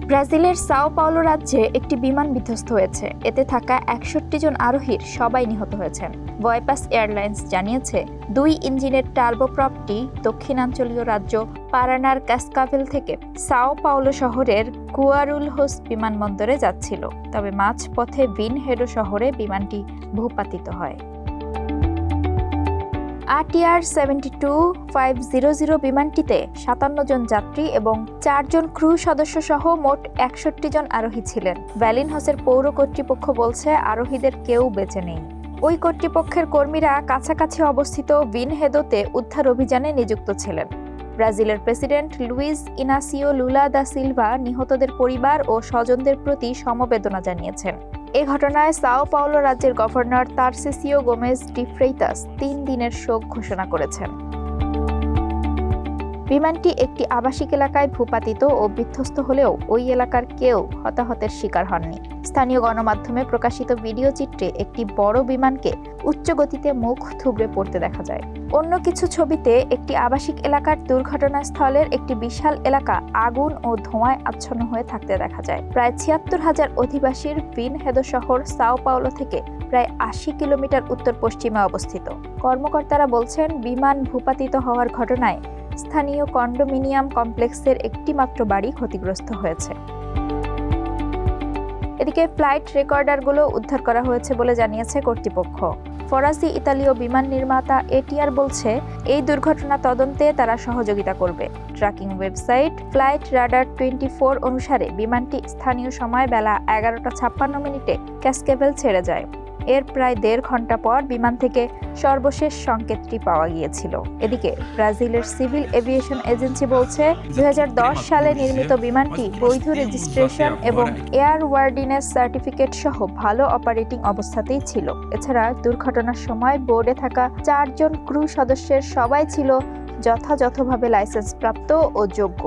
ব্রাজিলের Sao Paulo রাজ্যে একটি বিমান বিধ্বস্ত হয়েছে। এতে থাকা ৬১ জন আরোহীর সবাই নিহত হয়েছেন। ভয়েপাস এয়ারলাইন্স জানিয়েছে ২ ইঞ্জিনের টার্বোপ্রপটি দক্ষিণাঞ্চলীয় রাজ্য পারানার ক্যাসকাভেল থেকে সাও পাওলো শহরের গুয়ারুলহোস বিমানবন্দরে যাচ্ছিল। তবে মাঝপথে ভিনহেডো শহরে বিমানটি ভূপাতিত হয়। ATR 72-500 বিমানটিতে ৫৭ জন যাত্রী এবং ৪ জন ক্রু সদস্য সহ মোট ৬১ জন আরোহী ছিলেন। ভ্যালিনহসের পৌর কর্তৃপক্ষ বলছে আরোহীদের কেউ বেঁচে নেই। ওই কর্তৃপক্ষের কর্মীরা কাছাকাছি অবস্থিত ভিনহেদোতে উদ্ধার অভিযানে নিযুক্ত ছিলেন। ব্রাজিলের president Luiz Inacio Lula da Silva নিহতদের পরিবার ও স্বজনদের প্রতি সমবেদনা জানিয়েছেন। এ ঘটনায় সাও পাওলো রাজ্যের governor Tarcisio Gomes de Freitas ৩ দিনের শোক ঘোষণা করেছেন। বিমানটি একটি আবাসিক এলাকায় ভূপাতিত ও বিধ্বস্ত হলেও ওই এলাকার কেউ হতাহতের শিকার হননি। স্থানীয় গণমাধ্যমে প্রকাশিত ভিডিও চিত্রে একটি বড় বিমানকে উচ্চ গতিতে মুখ থুবড়ে পড়তে দেখা যায়। অন্য কিছু ছবিতে একটি আবাসিক এলাকার দুর্ঘটনাস্থলের একটি বিশাল এলাকা আগুন ও ধোঁয়ায় আচ্ছন্ন হয়ে থাকতে দেখা যায়। প্রায় ৭৬,০০০ অধিবাসীর ভিনহেদো শহর সাও পাওলো থেকে প্রায় ৮০ কিলোমিটার উত্তর পশ্চিমে অবস্থিত। কর্মকর্তারা বলছেন বিমান ভূপাতিত হওয়ার ঘটনায় স্থানীয় কন্ডোমিনিয়াম কমপ্লেক্সের একটি মাত্র বাড়ি ক্ষতিগ্রস্ত হয়েছে। এদিকে ফ্লাইট রেকর্ডারগুলো উদ্ধার করা হয়েছে বলে জানিয়েছে কর্তৃপক্ষ। ফরাসি ইতালীয় বিমান নির্মাতা এটিআর বলছে এই দুর্ঘটনা তদন্তে তারা সহযোগিতা করবে। ট্র্যাকিং ওয়েবসাইট ফ্লাইট রাডার 24 অনুসারে বিমানটি স্থানীয় সময় বেলা ১১:৫৬ ক্যাসকেভেল ছেড়ে যায়। এর প্রায় ১.৫ ঘন্টা পর বিমান থেকে সর্বশেষ সংকেতটি পাওয়া গিয়েছিল। এদিকে ব্রাজিলের সিভিল এভিয়েশন এজেন্সি বলছে ২০১০ সালে নির্মিত বিমানটি বৈধ রেজিস্ট্রেশন এবং এয়ারওয়ার্ডিনেস সার্টিফিকেট সহ ভালো অপারেটিং অবস্থাতেই ছিল। এছাড়া দুর্ঘটনার সময় বোর্ডে থাকা ৪ জন ক্রু সদস্যের সবাই ছিল যথাযথভাবে লাইসেন্সপ্রাপ্ত ও যোগ্য।